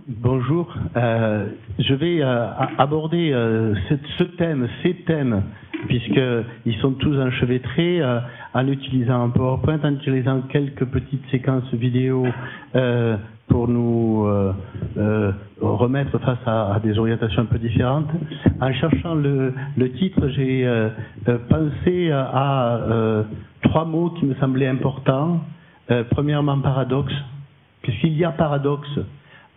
Bonjour, je vais aborder ces thèmes, puisqu'ils sont tous enchevêtrés, en utilisant un PowerPoint, en utilisant quelques petites séquences vidéo pour nous remettre face à des orientations un peu différentes. En cherchant le titre, j'ai pensé à trois mots qui me semblaient importants. Premièrement, paradoxe, puisqu'il y a paradoxe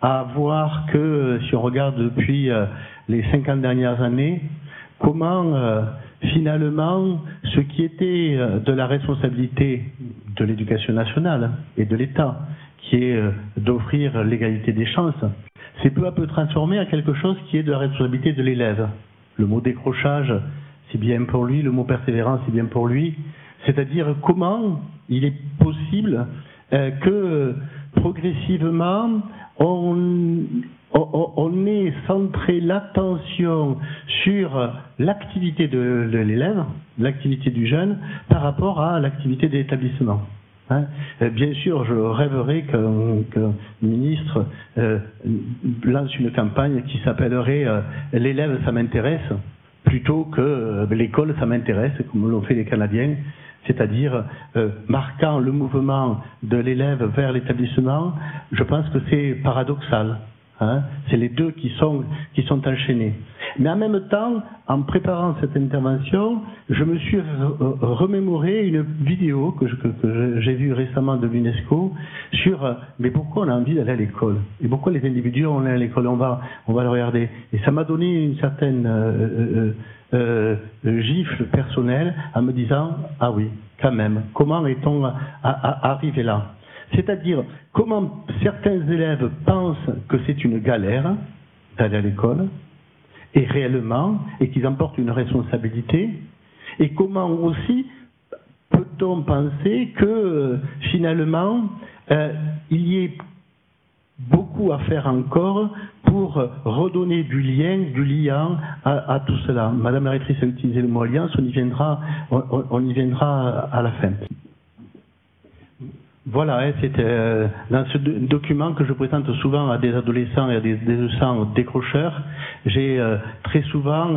à voir que, si on regarde depuis les 50 dernières années, comment finalement ce qui était de la responsabilité de l'éducation nationale et de l'État, qui est d'offrir l'égalité des chances, s'est peu à peu transformé en quelque chose qui est de la responsabilité de l'élève. Le mot décrochage, c'est bien pour lui, le mot persévérance, c'est bien pour lui, c'est-à-dire comment il est possible que progressivement on ait centré l'attention sur l'activité de l'élève, l'activité du jeune, par rapport à l'activité de l'établissement. Bien sûr, je rêverais qu'un ministre lance une campagne qui s'appellerait « L'élève, ça m'intéresse », plutôt que « L'école, ça m'intéresse », comme l'ont fait les Canadiens, c'est-à-dire marquant le mouvement de l'élève vers l'établissement. Je pense que c'est paradoxal. C'est les deux qui sont enchaînés. Mais en même temps, en préparant cette intervention, je me suis remémoré une vidéo que j'ai vue récemment de l'UNESCO sur mais pourquoi on a envie d'aller à l'école et pourquoi les individus ont envie d'aller à l'école. On va le regarder. Et ça m'a donné une certaine gifle personnelle en me disant ah oui, quand même, comment est-on arrivé là? C'est-à-dire comment certains élèves pensent que c'est une galère d'aller à l'école et réellement, et qu'ils en portent une responsabilité, et comment aussi peut-on penser que finalement il y ait beaucoup à faire encore pour redonner du lien à tout cela. Madame la rectrice a utilisé le mot alliance, on y viendra à la fin. Voilà, c'est dans ce document que je présente souvent à des adolescents et à des adolescents décrocheurs, j'ai très souvent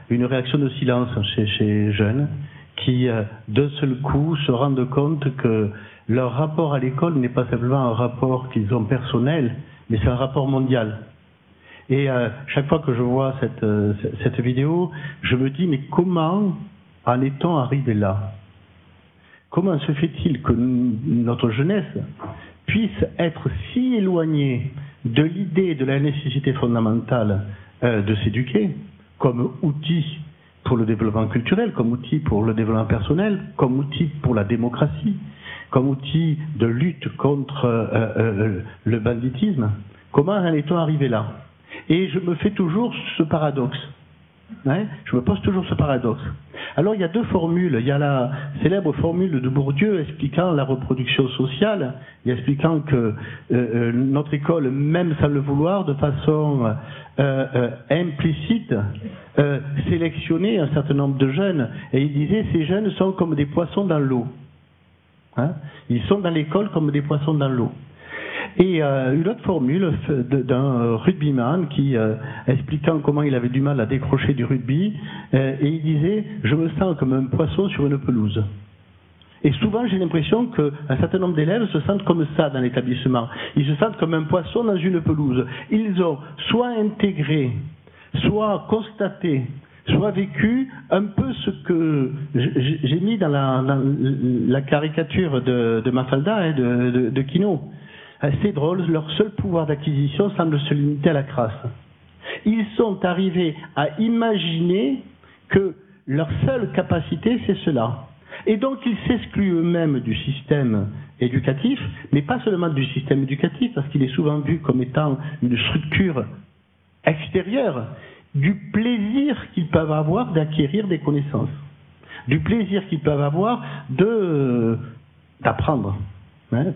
une réaction de silence chez jeunes qui, d'un seul coup, se rendent compte que leur rapport à l'école n'est pas simplement un rapport qu'ils ont personnel, mais c'est un rapport mondial. Et chaque fois que je vois cette vidéo, je me dis, mais comment en est-on arrivé là ? Comment se fait-il que notre jeunesse puisse être si éloignée de l'idée de la nécessité fondamentale de s'éduquer comme outil pour le développement culturel, comme outil pour le développement personnel, comme outil pour la démocratie, comme outil de lutte contre le banditisme? Comment en est-on arrivé là? Et je me fais toujours ce paradoxe. Je me pose toujours ce paradoxe. Alors il y a deux formules. Il y a la célèbre formule de Bourdieu expliquant la reproduction sociale, et expliquant que notre école, même sans le vouloir, de façon implicite, sélectionnait un certain nombre de jeunes. Et il disait ces jeunes sont comme des poissons dans l'eau. Ils sont dans l'école comme des poissons dans l'eau. Et une autre formule d'un rugbyman qui, expliquant comment il avait du mal à décrocher du rugby, et il disait « Je me sens comme un poisson sur une pelouse ». Et souvent, j'ai l'impression qu'un certain nombre d'élèves se sentent comme ça dans l'établissement. Ils se sentent comme un poisson dans une pelouse. Ils ont soit intégré, soit constaté, soit vécu un peu ce que j'ai mis dans la caricature de Mafalda et de Quinault. C'est drôle, leur seul pouvoir d'acquisition semble se limiter à la crasse. Ils sont arrivés à imaginer que leur seule capacité, c'est cela. Et donc ils s'excluent eux-mêmes du système éducatif, mais pas seulement du système éducatif, parce qu'il est souvent vu comme étant une structure extérieure, du plaisir qu'ils peuvent avoir d'acquérir des connaissances, du plaisir qu'ils peuvent avoir d'apprendre.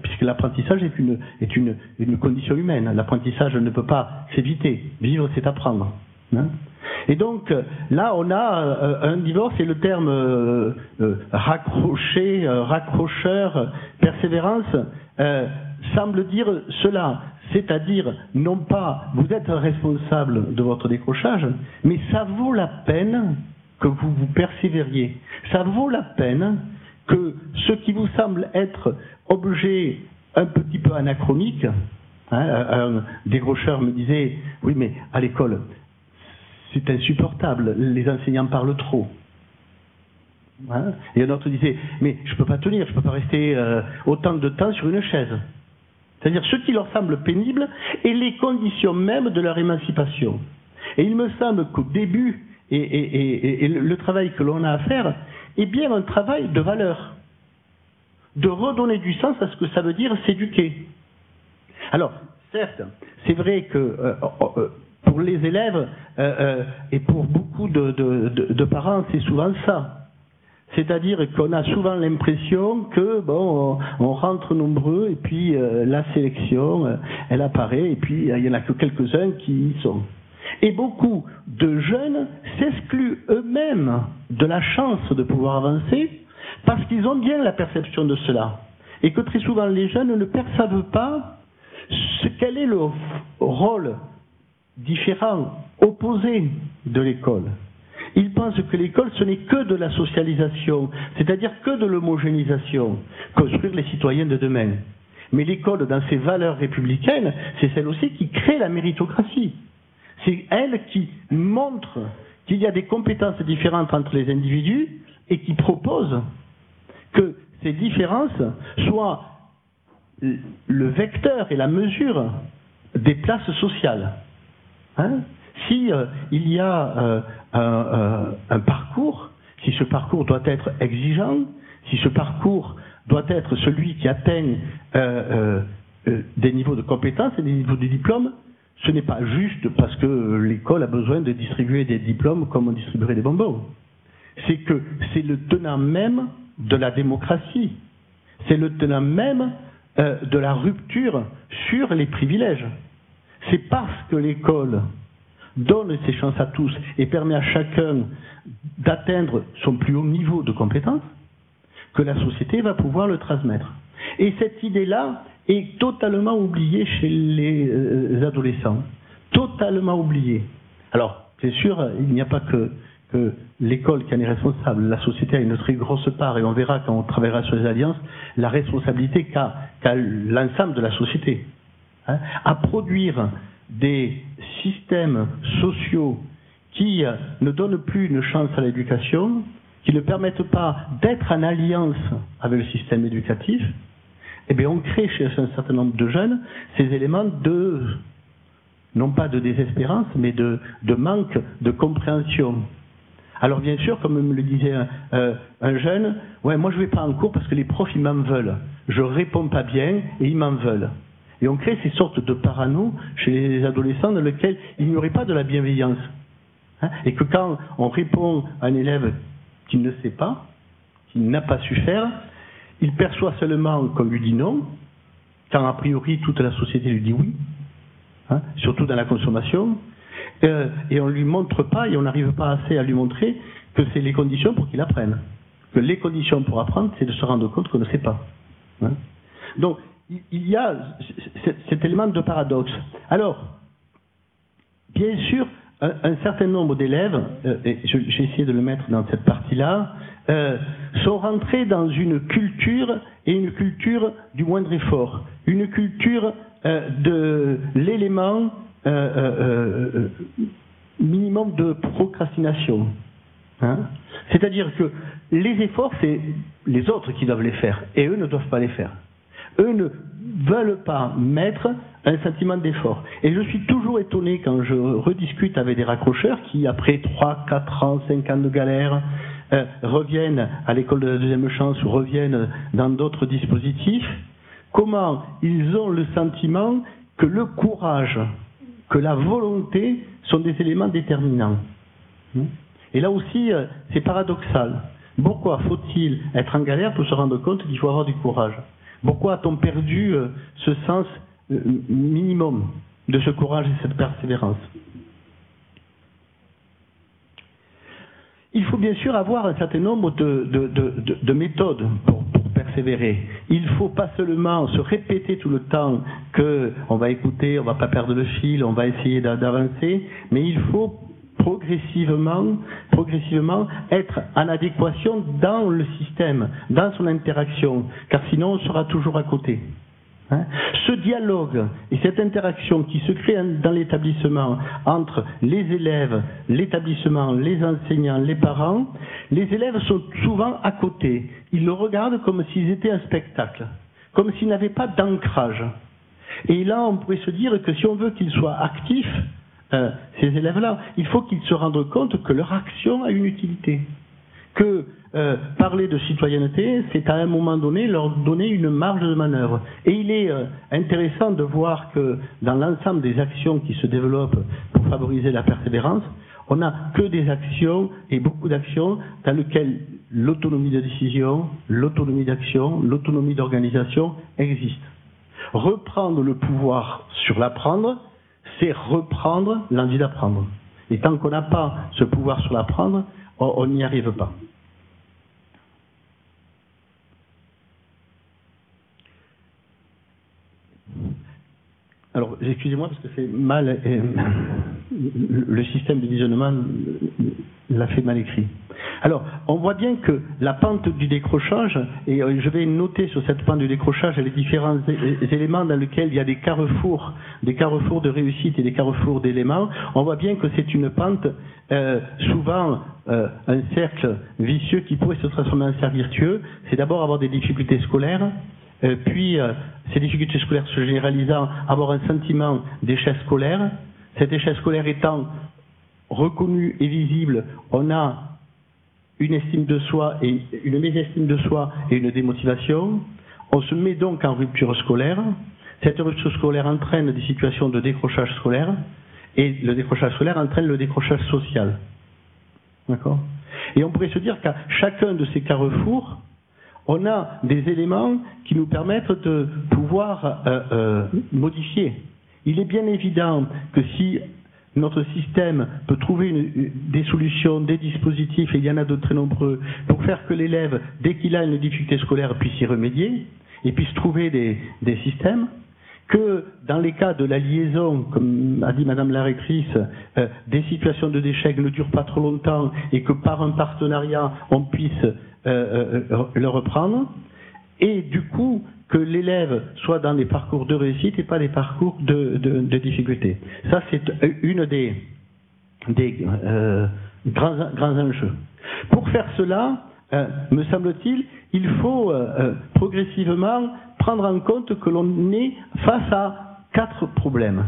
Puisque l'apprentissage est une condition humaine. L'apprentissage ne peut pas s'éviter. Vivre, c'est apprendre. Et donc, là, on a un divorce, et le terme raccrocheur, persévérance, semble dire cela. c'est-à-dire non pas vous êtes responsable de votre décrochage, mais ça vaut la peine que vous persévériez. Ça vaut la peine que ce qui vous semble être objet un petit peu anachronique, un décrocheur me disait « Oui, mais à l'école, c'est insupportable, les enseignants parlent trop. » Et un autre disait « Mais je ne peux pas tenir, je ne peux pas rester autant de temps sur une chaise. » C'est-à-dire ce qui leur semble pénible et les conditions même de leur émancipation. Et il me semble qu'au début, et le travail que l'on a à faire est bien un travail de valeur, de redonner du sens à ce que ça veut dire s'éduquer. Alors, certes, c'est vrai que pour les élèves et pour beaucoup de parents, c'est souvent ça. C'est-à-dire qu'on a souvent l'impression que bon, on rentre nombreux et puis la sélection, elle apparaît et puis il n'y en a que quelques-uns qui y sont. Et beaucoup de jeunes s'excluent eux-mêmes de la chance de pouvoir avancer parce qu'ils ont bien la perception de cela. Et que très souvent les jeunes ne perçoivent pas quel est le rôle différent, opposé de l'école. Ils pensent que l'école, ce n'est que de la socialisation, c'est-à-dire que de l'homogénéisation, construire les citoyens de demain. Mais l'école, dans ses valeurs républicaines, c'est celle aussi qui crée la méritocratie. C'est elle qui montre qu'il y a des compétences différentes entre les individus et qui propose que ces différences soient le vecteur et la mesure des places sociales. Si il y a un parcours, si ce parcours doit être exigeant, si ce parcours doit être celui qui atteint des niveaux de compétences et des niveaux de diplômes, ce n'est pas juste parce que l'école a besoin de distribuer des diplômes comme on distribuerait des bonbons. C'est que c'est le tenant même de la démocratie. C'est le tenant même de la rupture sur les privilèges. C'est parce que l'école donne ses chances à tous et permet à chacun d'atteindre son plus haut niveau de compétence que la société va pouvoir le transmettre. Et cette idée-là est totalement oubliée chez les adolescents. Totalement oubliée. Alors, c'est sûr, il n'y a pas que l'école qui en est responsable. La société a une très grosse part, et on verra quand on travaillera sur les alliances, la responsabilité qu'a l'ensemble de la société. À produire des systèmes sociaux qui ne donnent plus une chance à l'éducation, qui ne permettent pas d'être en alliance avec le système éducatif, eh bien on crée chez un certain nombre de jeunes ces éléments de, non pas de désespérance, mais de manque de compréhension. Alors bien sûr, comme me le disait un jeune, ouais, moi je ne vais pas en cours parce que les profs ils m'en veulent. Je réponds pas bien et ils m'en veulent. Et on crée ces sortes de parano chez les adolescents dans lesquels il n'y aurait pas de la bienveillance. Et que quand on répond à un élève qui ne sait pas, qui n'a pas su faire, il perçoit seulement qu'on lui dit non, quand a priori toute la société lui dit oui, surtout dans la consommation, et on ne lui montre pas, et on n'arrive pas assez à lui montrer que c'est les conditions pour qu'il apprenne. Que les conditions pour apprendre, c'est de se rendre compte qu'on ne sait pas. Donc, il y a cet élément de paradoxe. Alors, bien sûr, un certain nombre d'élèves, et j'ai essayé de le mettre dans cette partie-là, sont rentrés dans une culture, et une culture du moindre effort, une culture de l'élément minimum de procrastination. C'est-à-dire que les efforts, c'est les autres qui doivent les faire, et eux ne doivent pas les faire. Eux ne veulent pas mettre un sentiment d'effort. Et je suis toujours étonné quand je rediscute avec des raccrocheurs qui, après 3, 4 ans, 5 ans de galère, reviennent à l'école de la deuxième chance ou reviennent dans d'autres dispositifs, comment ils ont le sentiment que le courage, que la volonté sont des éléments déterminants. Et là aussi, c'est paradoxal. Pourquoi faut-il être en galère pour se rendre compte qu'il faut avoir du courage? Pourquoi a-t-on perdu ce sens minimum de ce courage et cette persévérance? Il faut bien sûr avoir un certain nombre de méthodes pour persévérer. Il ne faut pas seulement se répéter tout le temps qu'on va écouter, on ne va pas perdre le fil, on va essayer d'avancer, mais il faut progressivement être en adéquation dans le système, dans son interaction, car sinon on sera toujours à côté. Ce dialogue et cette interaction qui se crée dans l'établissement entre les élèves, l'établissement, les enseignants, les parents, les élèves sont souvent à côté. Ils le regardent comme s'ils étaient un spectacle, comme s'ils n'avaient pas d'ancrage. Et là, on pourrait se dire que si on veut qu'ils soient actifs, ces élèves-là, il faut qu'ils se rendent compte que leur action a une utilité. Que parler de citoyenneté, c'est à un moment donné leur donner une marge de manœuvre. Et il est intéressant de voir que dans l'ensemble des actions qui se développent pour favoriser la persévérance, on n'a que des actions et beaucoup d'actions dans lesquelles l'autonomie de décision, l'autonomie d'action, l'autonomie d'organisation existent. Reprendre le pouvoir sur l'apprendre, c'est reprendre l'envie d'apprendre. Et tant qu'on n'a pas ce pouvoir sur l'apprendre, on n'y arrive pas. Alors, excusez-moi parce que c'est mal, le système de visionnement l'a fait mal écrit. Alors, on voit bien que la pente du décrochage, et je vais noter sur cette pente du décrochage les différents éléments dans lesquels il y a des carrefours de réussite et des carrefours d'éléments, on voit bien que c'est une pente, souvent un cercle vicieux qui pourrait se transformer en cercle vertueux. C'est d'abord avoir des difficultés scolaires, puis ces difficultés scolaires se généralisant, avoir un sentiment d'échec scolaire. Cet échec scolaire étant reconnu et visible, on a une estime de soi et une mésestime de soi et une démotivation. On se met donc en rupture scolaire. Cette rupture scolaire entraîne des situations de décrochage scolaire et le décrochage scolaire entraîne le décrochage social. D'accord ? Et on pourrait se dire qu'à chacun de ces carrefours, on a des éléments qui nous permettent de pouvoir modifier. Il est bien évident que si notre système peut trouver des solutions, des dispositifs, et il y en a de très nombreux, pour faire que l'élève, dès qu'il a une difficulté scolaire, puisse y remédier, et puisse trouver des systèmes, que dans les cas de la liaison, comme a dit Madame la rectrice, des situations de d'échec ne durent pas trop longtemps, et que par un partenariat, on puisse le reprendre, et du coup, que l'élève soit dans des parcours de réussite et pas des parcours de difficulté. Ça, c'est une des grands enjeux. Pour faire cela, me semble-t-il, il faut progressivement prendre en compte que l'on est face à 4 problèmes.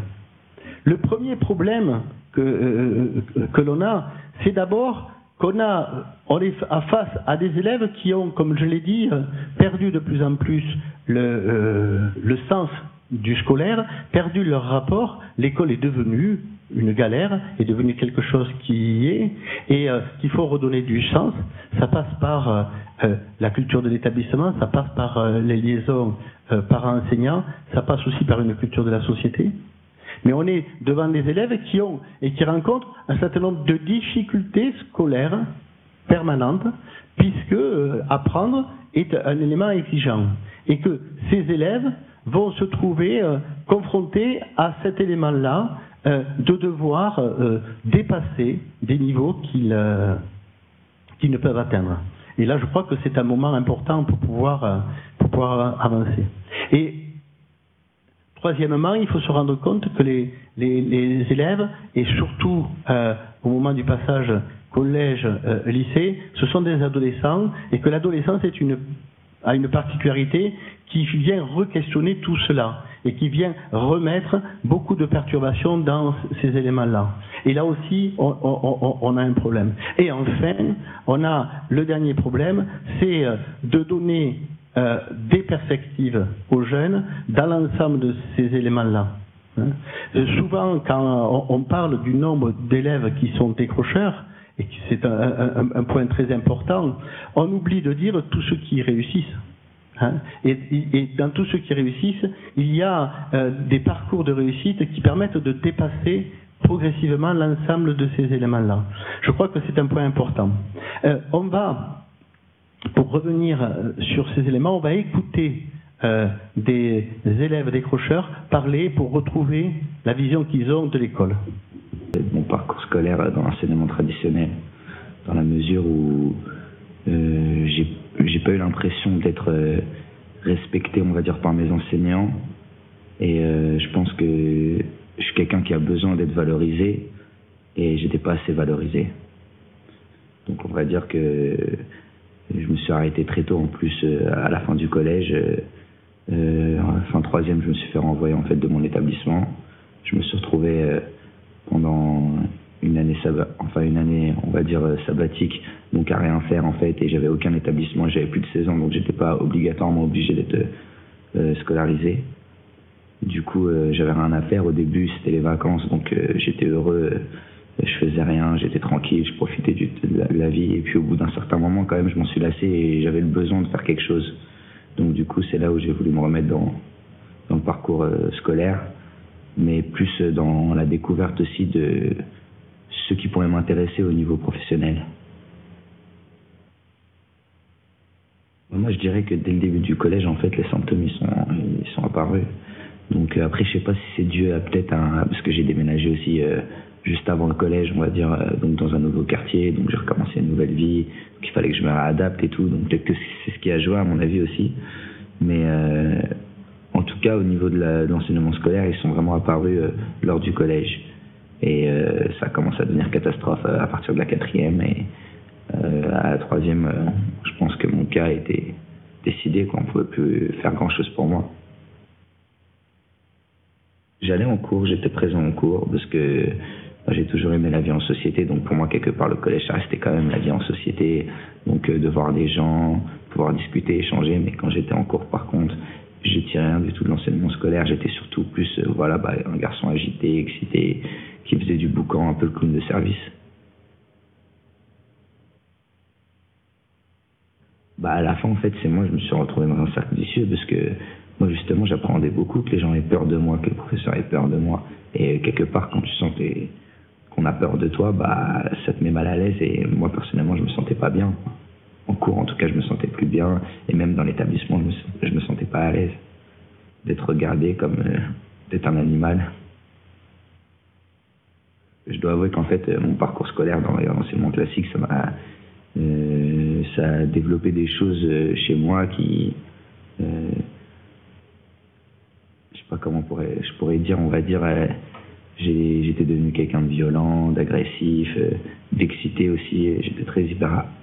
Le premier problème que l'on a, c'est d'abord qu'on est face à des élèves qui ont, comme je l'ai dit, perdu de plus en plus le sens du scolaire, perdu leur rapport. L'école est devenue une galère, est devenue quelque chose qui est, et qu'il faut redonner du sens. Ça passe par la culture de l'établissement, ça passe par les liaisons parents-enseignants, ça passe aussi par une culture de la société. Mais on est devant des élèves qui ont et qui rencontrent un certain nombre de difficultés scolaires permanentes, puisque apprendre est un élément exigeant. Et que ces élèves vont se trouver confrontés à cet élément-là, de devoir dépasser des niveaux qu'ils ne peuvent atteindre. Et là, je crois que c'est un moment important pour pouvoir avancer. Et troisièmement, il faut se rendre compte que les élèves, et surtout au moment du passage collège-lycée, ce sont des adolescents, et que l'adolescence a une particularité qui vient re-questionner tout cela, et qui vient remettre beaucoup de perturbations dans ces éléments-là. Et là aussi, on a un problème. Et enfin, on a le dernier problème, c'est de donner des perspectives aux jeunes dans l'ensemble de ces éléments-là. Souvent, quand on parle du nombre d'élèves qui sont décrocheurs, et c'est un point très important, on oublie de dire tous ceux qui réussissent. Et dans tous ceux qui réussissent, il y a des parcours de réussite qui permettent de dépasser progressivement l'ensemble de ces éléments-là. Je crois que c'est un point important. On va pour revenir sur ces éléments, on va écouter des élèves décrocheurs parler pour retrouver la vision qu'ils ont de l'école. Mon parcours scolaire dans l'enseignement traditionnel, dans la mesure où j'ai pas eu l'impression d'être respecté, on va dire, par mes enseignants, et je pense que je suis quelqu'un qui a besoin d'être valorisé et j'étais pas assez valorisé. Donc on va dire que je me suis arrêté très tôt en plus à la fin du collège. Fin troisième, je me suis fait renvoyer en fait de mon établissement. Je me suis retrouvé pendant une année on va dire sabbatique, donc à rien faire en fait, et j'avais aucun établissement, j'avais plus de 16 ans, donc j'étais pas obligatoirement obligé d'être scolarisé. Du coup, j'avais rien à faire. Au début, c'était les vacances, donc j'étais heureux, je faisais rien, j'étais tranquille, je profitais de la vie, et puis au bout d'un certain moment, quand même, je m'en suis lassé et j'avais le besoin de faire quelque chose. Donc du coup, c'est là où j'ai voulu me remettre dans le parcours scolaire, mais plus dans la découverte aussi de ce qui pourrait m'intéresser au niveau professionnel. Moi, je dirais que dès le début du collège, en fait, les symptômes, ils sont apparus. Donc après, je sais pas si c'est dû à parce que j'ai déménagé aussi juste avant le collège, on va dire, donc dans un nouveau quartier, donc j'ai recommencé une nouvelle vie, donc il fallait que je me réadapte et tout, donc peut-être que c'est ce qui a joué à mon avis aussi. Mais en tout cas, au niveau de l'enseignement scolaire, ils sont vraiment apparus lors du collège. Et ça commence à devenir catastrophe à partir de la 4e, et à la 3e, je pense que mon cas était décidé, qu'on ne pouvait plus faire grand-chose pour moi. J'allais en cours, j'étais présent en cours, parce que j'ai toujours aimé la vie en société, donc pour moi, quelque part, le collège, ça restait quand même la vie en société, donc de voir des gens, pouvoir discuter, échanger, mais quand j'étais en cours, par contre, je tirais rien du tout de l'enseignement scolaire, j'étais surtout plus, un garçon agité, excité, qui faisait du boucan, un peu le clown de service. À la fin, en fait, je me suis retrouvé dans un cercle vicieux, parce que moi, justement, j'appréhendais beaucoup que les gens aient peur de moi, que le professeur ait peur de moi. Et quelque part, quand tu sens qu'on a peur de toi, ça te met mal à l'aise. Et moi, personnellement, je me sentais pas bien. En cours, en tout cas, je me sentais plus bien. Et même dans l'établissement, je me sentais pas à l'aise d'être regardé comme d'être un animal. Je dois avouer qu'en fait, mon parcours scolaire dans l'enseignement classique, ça a développé des choses chez moi qui... je sais pas comment je pourrais dire, on va dire, j'étais devenu quelqu'un de violent, d'agressif, d'excité aussi, j'étais très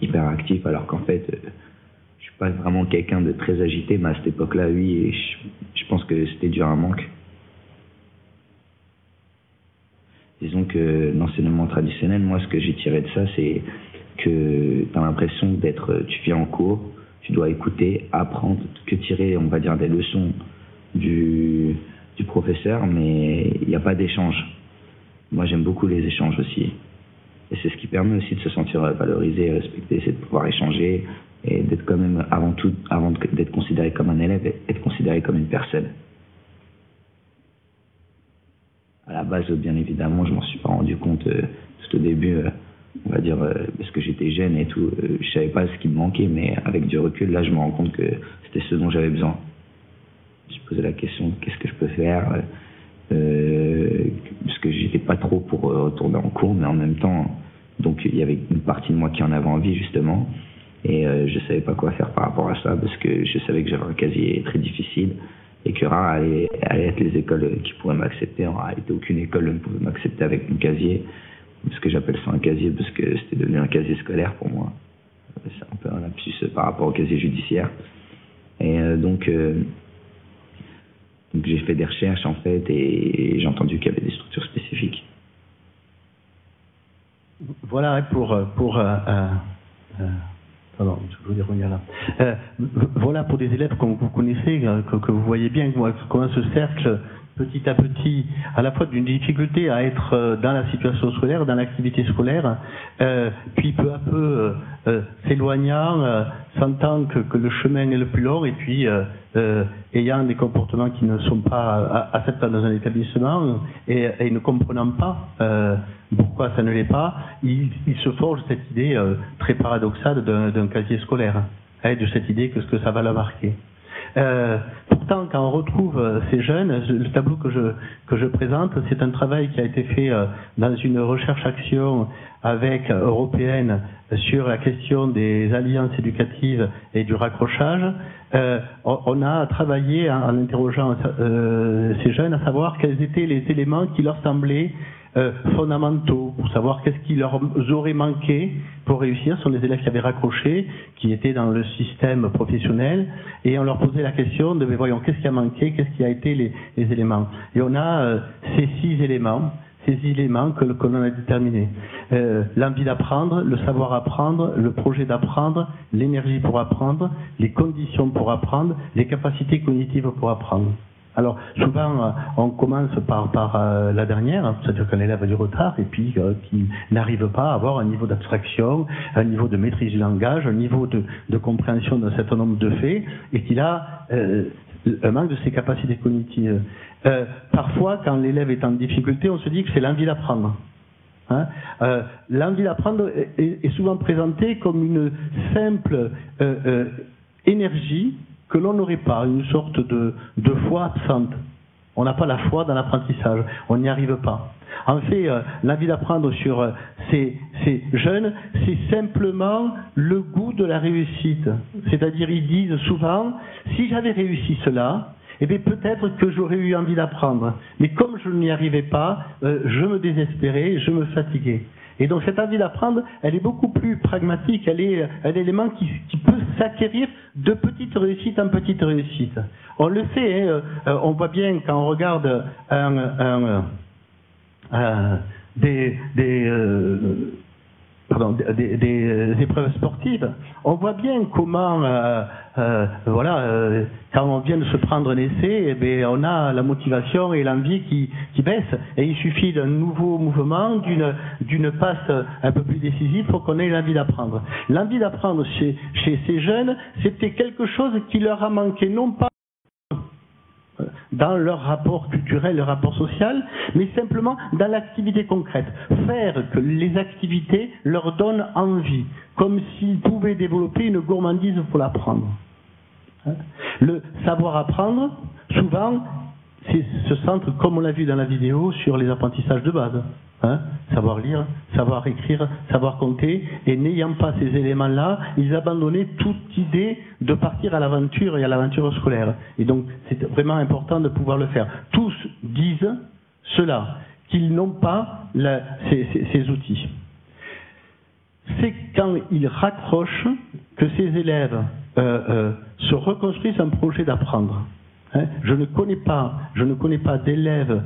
hyperactif, alors qu'en fait, je suis pas vraiment quelqu'un de très agité, mais à cette époque-là, oui, et je pense que c'était dû à un manque. Disons que l'enseignement traditionnel, moi, ce que j'ai tiré de ça, c'est que tu as l'impression tu viens en cours, tu dois écouter, apprendre, que tirer, on va dire, des leçons du professeur, mais il n'y a pas d'échange. Moi, j'aime beaucoup les échanges aussi. Et c'est ce qui permet aussi de se sentir valorisé et respecté, c'est de pouvoir échanger et d'être quand même, avant d'être considéré comme un élève, être considéré comme une personne. À la base, bien évidemment, je m'en suis pas rendu compte tout au début, on va dire, parce que j'étais jeune et tout, je savais pas ce qui me manquait, mais avec du recul, là, je me rends compte que c'était ce dont j'avais besoin. Je me posais la question, qu'est-ce que je peux faire, parce que j'étais pas trop pour retourner en cours, mais en même temps, donc il y avait une partie de moi qui en avait envie, justement, et je savais pas quoi faire par rapport à ça, parce que je savais que j'avais un casier très difficile, et que rare allait être les écoles qui pourraient m'accepter. En réalité, aucune école ne pouvait m'accepter avec mon casier, parce que j'appelle ça un casier, parce que c'était devenu un casier scolaire pour moi. C'est un peu un lapsus par rapport au casier judiciaire. Et donc j'ai fait des recherches, en fait, et j'ai entendu qu'il y avait des structures spécifiques. Voilà pardon, je voulais revenir là. Voilà pour des élèves comme vous connaissez, que vous voyez bien, comment ce cercle, petit à petit, à la fois d'une difficulté à être dans la situation scolaire, dans l'activité scolaire, puis peu à peu s'éloignant, sentant que le chemin est le plus long, et puis ayant des comportements qui ne sont pas acceptables dans un établissement, et ne comprenant pas pourquoi ça ne l'est pas, il se forge cette idée très paradoxale d'un casier scolaire. de cette idée que ce que ça va la marquer. Pourtant, quand on retrouve ces jeunes, le tableau que je présente, c'est un travail qui a été fait dans une recherche-action européenne sur la question des alliances éducatives et du raccrochage. On a travaillé en interrogeant ces jeunes à savoir quels étaient les éléments qui leur semblaient fondamentaux, pour savoir qu'est-ce qui leur aurait manqué pour réussir. Ce sont des élèves qui avaient raccroché, qui étaient dans le système professionnel, et on leur posait la question de, mais voyons, qu'est-ce qui a manqué, qu'est-ce qui a été les éléments. Et on a ces 6 éléments que l'on a déterminés. L'envie d'apprendre, le savoir apprendre, le projet d'apprendre, l'énergie pour apprendre, les conditions pour apprendre, les capacités cognitives pour apprendre. Alors, souvent, on commence par la dernière, c'est-à-dire qu'un élève a du retard et puis qui n'arrive pas à avoir un niveau d'abstraction, un niveau de maîtrise du langage, un niveau de compréhension d'un certain nombre de faits, et qu'il a un manque de ses capacités cognitives. Parfois, quand l'élève est en difficulté, on se dit que c'est l'envie d'apprendre. L'envie d'apprendre est souvent présentée comme une simple énergie que l'on n'aurait pas, une sorte de foi absente. On n'a pas la foi dans l'apprentissage, on n'y arrive pas. En fait, l'envie d'apprendre sur ces jeunes, c'est simplement le goût de la réussite. C'est-à-dire, ils disent souvent, si j'avais réussi cela, eh bien peut-être que j'aurais eu envie d'apprendre. Mais comme je n'y arrivais pas, je me désespérais, je me fatiguais. Et donc cette envie d'apprendre, elle est beaucoup plus pragmatique, elle est un élément qui peut s'acquérir de petite réussite en petite réussite. On le sait, on voit bien quand on regarde des épreuves sportives, on voit bien comment, quand on vient de se prendre un essai, eh bien, on a la motivation et l'envie qui baissent. Et il suffit d'un nouveau mouvement, d'une passe un peu plus décisive pour qu'on ait l'envie d'apprendre. L'envie d'apprendre chez ces jeunes, c'était quelque chose qui leur a manqué, non pas dans leur rapport culturel, leur rapport social, mais simplement dans l'activité concrète. Faire que les activités leur donnent envie, comme s'ils pouvaient développer une gourmandise pour l'apprendre. Le savoir apprendre, souvent, se centre, comme on l'a vu dans la vidéo, sur les apprentissages de base. Savoir lire, savoir écrire, savoir compter, et n'ayant pas ces éléments-là, ils abandonnaient toute idée de partir à l'aventure et à l'aventure scolaire. Et donc, c'est vraiment important de pouvoir le faire. Tous disent cela, qu'ils n'ont pas ces outils. C'est quand ils raccrochent que ces élèves se reconstruisent un projet d'apprendre. Je ne connais pas d'élèves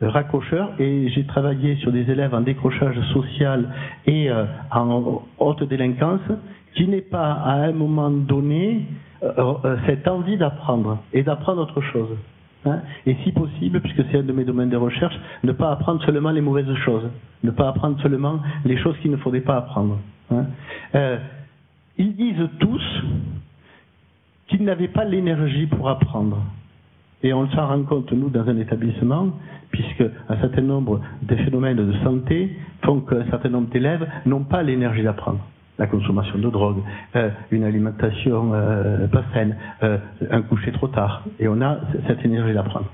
raccrocheurs, et j'ai travaillé sur des élèves en décrochage social et en haute délinquance qui n'aient pas à un moment donné cette envie d'apprendre et d'apprendre autre chose. Et si possible, puisque c'est un de mes domaines de recherche, ne pas apprendre seulement les mauvaises choses, ne pas apprendre seulement les choses qu'il ne faudrait pas apprendre. Ils disent tous qu'ils n'avaient pas l'énergie pour apprendre. Et on s'en rend compte, nous, dans un établissement, puisque un certain nombre de phénomènes de santé font qu'un certain nombre d'élèves n'ont pas l'énergie d'apprendre. La consommation de drogue, une alimentation pas saine, un coucher trop tard. Et on a cette énergie d'apprendre.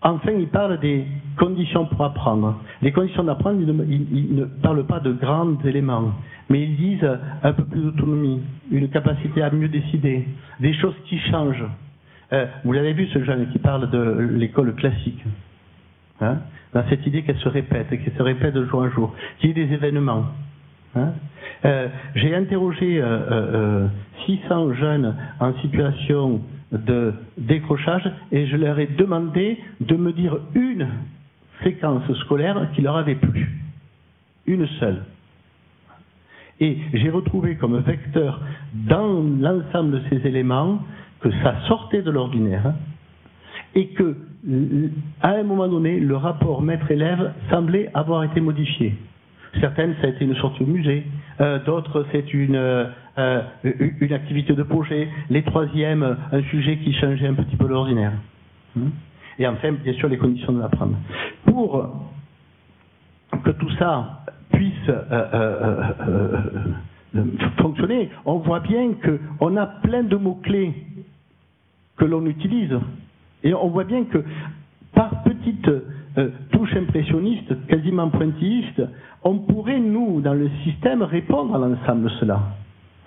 Enfin, ils parlent des conditions pour apprendre. Les conditions d'apprendre, ils ne parlent pas de grands éléments, mais ils disent un peu plus d'autonomie, une capacité à mieux décider, des choses qui changent. Vous l'avez vu, ce jeune qui parle de l'école classique, dans cette idée qu'elle se répète de jour en jour, qu'il y ait des événements. J'ai interrogé 600 jeunes en situation de décrochage et je leur ai demandé de me dire une séquence scolaire qui leur avait plu. Une seule. Et j'ai retrouvé comme vecteur dans l'ensemble de ces éléments que ça sortait de l'ordinaire et que, à un moment donné, le rapport maître-élève semblait avoir été modifié. Certaines, ça a été une sorte de musée. D'autres, c'est une activité de projet. Les troisièmes, un sujet qui changeait un petit peu l'ordinaire. Et enfin, bien sûr, les conditions de l'apprendre. Pour que tout ça puisse fonctionner. On voit bien qu'on a plein de mots-clés que l'on utilise. Et on voit bien que par petites touches impressionnistes, quasiment pointillistes, on pourrait, nous, dans le système, répondre à l'ensemble de cela.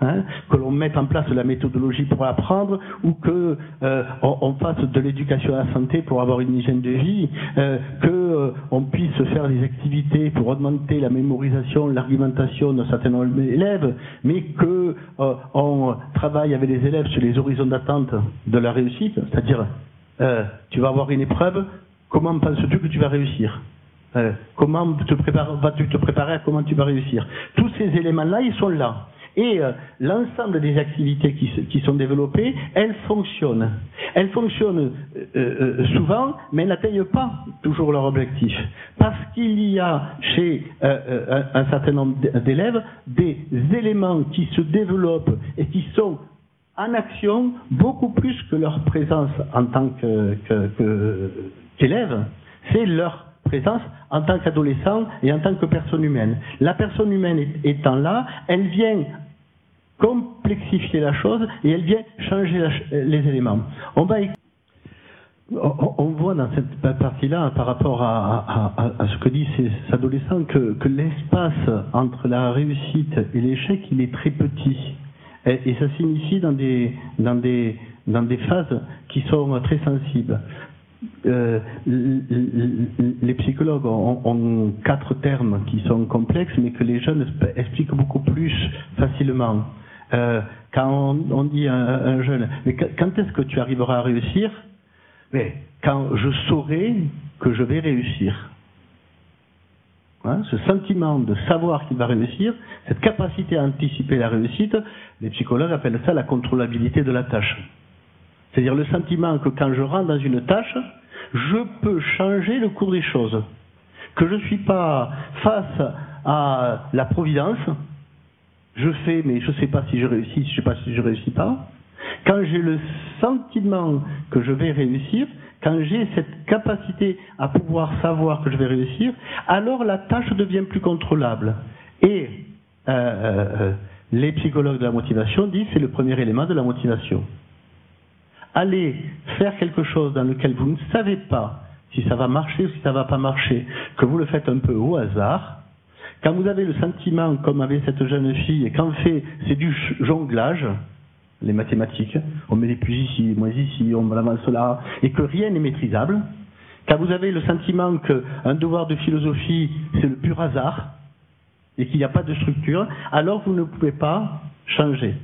Hein, que l'on mette en place la méthodologie pour apprendre ou que on fasse de l'éducation à la santé pour avoir une hygiène de vie, on puisse faire des activités pour augmenter la mémorisation, l'argumentation d'un certain nombre d'élèves, mais que on travaille avec les élèves sur les horizons d'attente de la réussite, c'est-à-dire tu vas avoir une épreuve, comment penses-tu que tu vas réussir? Comment vas-tu te préparer à comment tu vas réussir? Tous ces éléments-là, ils sont là. Et l'ensemble des activités qui sont développées, elles fonctionnent. Elles fonctionnent souvent, mais elles n'atteignent pas toujours leur objectif. Parce qu'il y a chez un certain nombre d'élèves des éléments qui se développent et qui sont en action beaucoup plus que leur présence en tant qu'élève. C'est leur présence en tant qu'adolescent et en tant que personne humaine. La personne humaine étant là, elle vient complexifier la chose et elle vient changer les éléments. On voit dans cette partie-là, par rapport à ce que disent ces adolescents, que l'espace entre la réussite et l'échec, il est très petit. Et ça s'initie dans des phases qui sont très sensibles. Les psychologues ont 4 termes qui sont complexes, mais que les jeunes expliquent beaucoup plus facilement. Quand on dit à un jeune, mais quand est-ce que tu arriveras à réussir? Mais quand je saurai que je vais réussir. Hein, ce sentiment de savoir qu'il va réussir, cette capacité à anticiper la réussite, les psychologues appellent ça la contrôlabilité de la tâche. C'est-à-dire le sentiment que quand je rentre dans une tâche, je peux changer le cours des choses. Que je ne suis pas face à la providence, je fais mais je ne sais pas si je réussis, je ne sais pas si je ne réussis pas. Quand j'ai le sentiment que je vais réussir, quand j'ai cette capacité à pouvoir savoir que je vais réussir, alors la tâche devient plus contrôlable. Et les psychologues de la motivation disent que c'est le premier élément de la motivation. Allez faire quelque chose dans lequel vous ne savez pas si ça va marcher ou si ça ne va pas marcher, que vous le faites un peu au hasard, quand vous avez le sentiment, comme avait cette jeune fille, et qu'en fait c'est du jonglage, les mathématiques, on met des plus ici, moins ici, on avance là, et que rien n'est maîtrisable, quand vous avez le sentiment qu'un devoir de philosophie c'est le pur hasard, et qu'il n'y a pas de structure, alors vous ne pouvez pas changer.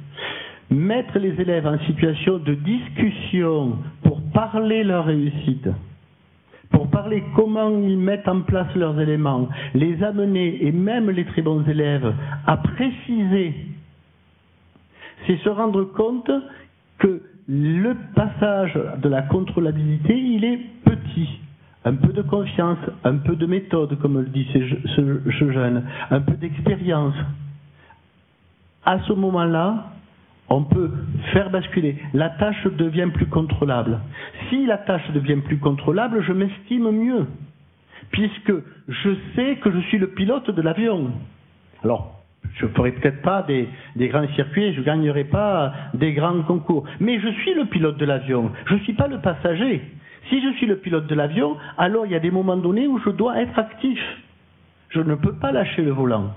Mettre les élèves en situation de discussion pour parler leur réussite, pour parler comment ils mettent en place leurs éléments, les amener, et même les très bons élèves, à préciser, c'est se rendre compte que le passage de la contrôlabilité, il est petit. Un peu de confiance, un peu de méthode, comme le dit ce jeune, un peu d'expérience. À ce moment-là, on peut faire basculer. La tâche devient plus contrôlable. Si la tâche devient plus contrôlable, je m'estime mieux, puisque je sais que je suis le pilote de l'avion. Alors, je ne ferai peut-être pas des grands circuits, je ne gagnerai pas des grands concours, mais je suis le pilote de l'avion, je ne suis pas le passager. Si je suis le pilote de l'avion, alors il y a des moments donnés où je dois être actif. Je ne peux pas lâcher le volant.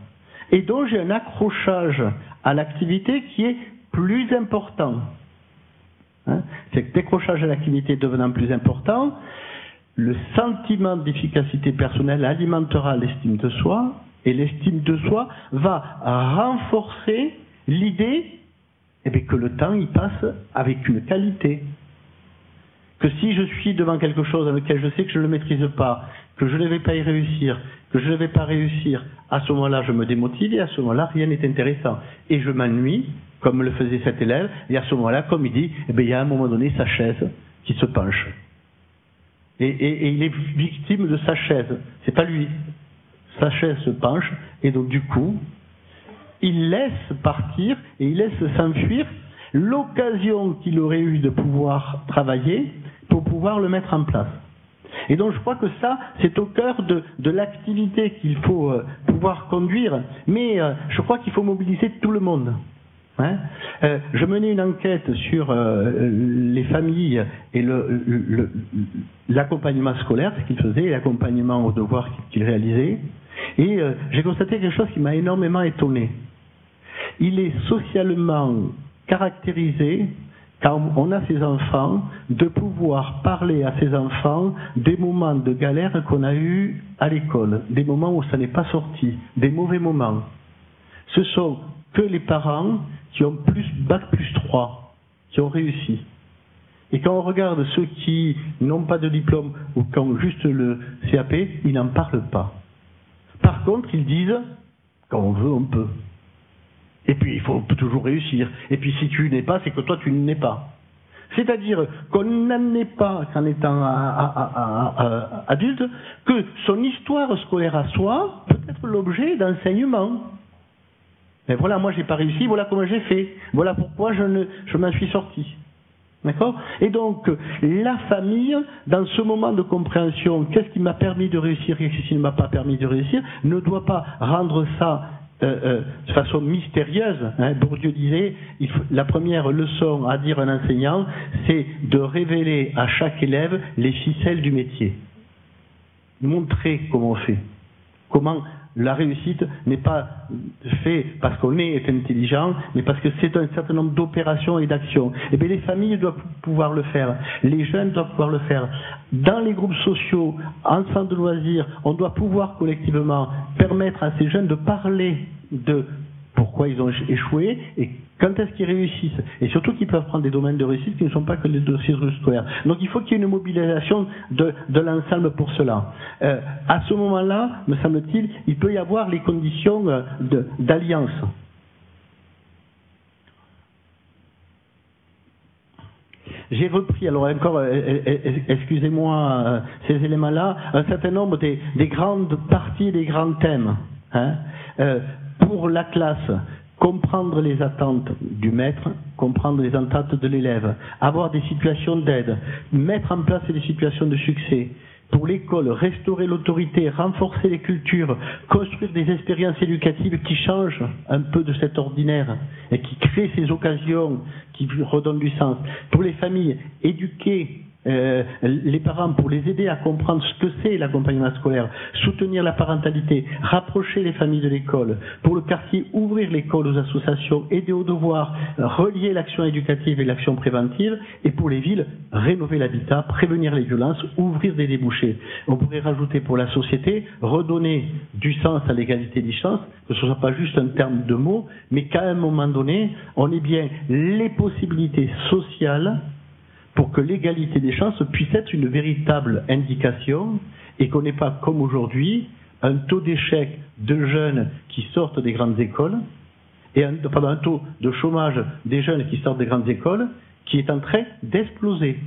Et donc j'ai un accrochage à l'activité qui est plus important. Hein? Cet décrochage à l'activité devenant plus important, le sentiment d'efficacité personnelle alimentera l'estime de soi, et l'estime de soi va renforcer l'idée que le temps y passe avec une qualité. Que si je suis devant quelque chose dans lequel je sais que je ne le maîtrise pas, que je ne vais pas y réussir, que je ne vais pas réussir, à ce moment-là je me démotive et à ce moment-là rien n'est intéressant. Et je m'ennuie, comme le faisait cet élève, et à ce moment-là, comme il dit, il y a à un moment donné sa chaise qui se penche. Et il est victime de sa chaise, c'est pas lui. Sa chaise se penche, et donc du coup, il laisse partir et il laisse s'enfuir l'occasion qu'il aurait eu de pouvoir travailler pour pouvoir le mettre en place. Et donc je crois que ça, c'est au cœur de l'activité qu'il faut pouvoir conduire, mais je crois qu'il faut mobiliser tout le monde. Hein, je menais une enquête sur les familles et l'accompagnement scolaire, ce qu'ils faisaient, l'accompagnement aux devoirs qu'ils réalisaient, et j'ai constaté quelque chose qui m'a énormément étonné. Il est socialement caractérisé, quand on a ses enfants, de pouvoir parler à ses enfants des moments de galère qu'on a eus à l'école, des moments où ça n'est pas sorti, des mauvais moments. Ce sont que les parents qui ont bac plus 3, qui ont réussi. Et quand on regarde ceux qui n'ont pas de diplôme ou qui ont juste le CAP, ils n'en parlent pas. Par contre, ils disent, quand on veut, on peut. Et puis, il faut toujours réussir. Et puis, si tu n'es pas, c'est que toi, tu n'es pas. C'est-à-dire qu'on n'en est pas qu'en étant adulte, que son histoire scolaire à soi peut être l'objet d'enseignement. Mais voilà, moi, j'ai pas réussi, voilà comment j'ai fait. Voilà pourquoi je m'en suis sorti. D'accord ? Et donc, la famille, dans ce moment de compréhension, qu'est-ce qui m'a permis de réussir et qu'est-ce qui ne m'a pas permis de réussir, ne doit pas rendre ça de façon mystérieuse. Hein. Bourdieu disait, la première leçon à dire à un enseignant, c'est de révéler à chaque élève les ficelles du métier. Montrer comment on fait. Comment la réussite n'est pas faite parce qu'on est intelligent, mais parce que c'est un certain nombre d'opérations et d'actions. Et bien les familles doivent pouvoir le faire, les jeunes doivent pouvoir le faire. Dans les groupes sociaux, en centre de loisirs, on doit pouvoir collectivement permettre à ces jeunes de parler de pourquoi ils ont échoué et quand est-ce qu'ils réussissent. Et surtout qu'ils peuvent prendre des domaines de réussite qui ne sont pas que les dossiers scolaires. Donc il faut qu'il y ait une mobilisation de l'ensemble pour cela. À ce moment-là, me semble-t-il, il peut y avoir les conditions d'alliance. J'ai repris, alors encore, excusez-moi, ces éléments-là, un certain nombre des grandes parties, des grands thèmes. Hein, pour la classe, comprendre les attentes du maître, comprendre les attentes de l'élève, avoir des situations d'aide, mettre en place des situations de succès. Pour l'école, restaurer l'autorité, renforcer les cultures, construire des expériences éducatives qui changent un peu de cet ordinaire et qui créent ces occasions qui redonnent du sens. Pour les familles, éduquer les parents pour les aider à comprendre ce que c'est l'accompagnement scolaire, soutenir la parentalité, rapprocher les familles de l'école. Pour le quartier, ouvrir l'école aux associations, aider aux devoirs, relier l'action éducative et l'action préventive. Et pour les villes, rénover l'habitat, prévenir les violences, ouvrir des débouchés. On pourrait rajouter pour la société, redonner du sens à l'égalité des chances, que ce ne soit pas juste un terme de mots, mais qu'à un moment donné, on ait bien les possibilités sociales pour que l'égalité des chances puisse être une véritable indication et qu'on n'ait pas, comme aujourd'hui, un taux d'échec de jeunes qui sortent des grandes écoles et un taux de chômage des jeunes qui sortent des grandes écoles qui est en train d'exploser,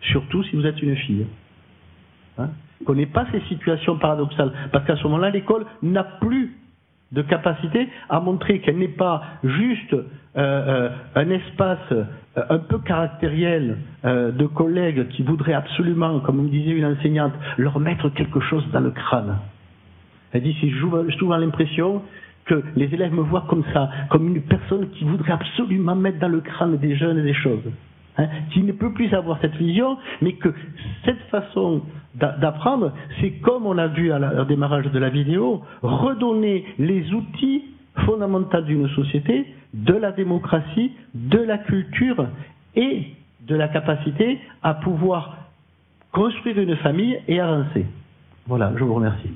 surtout si vous êtes une fille. Hein, qu'on n'ait pas ces situations paradoxales, parce qu'à ce moment-là, l'école n'a plus de capacité à montrer qu'elle n'est pas juste un espace un peu caractériel de collègues qui voudraient absolument, comme me disait une enseignante, leur mettre quelque chose dans le crâne. Elle dit, j'ai souvent l'impression que les élèves me voient comme ça, comme une personne qui voudrait absolument mettre dans le crâne des jeunes des choses. Hein, qui ne peut plus avoir cette vision, mais que cette façon d'apprendre, c'est comme on l'a vu au démarrage de la vidéo, redonner les outils fondamentaux d'une société, de la démocratie, de la culture et de la capacité à pouvoir construire une famille et avancer. Voilà, je vous remercie.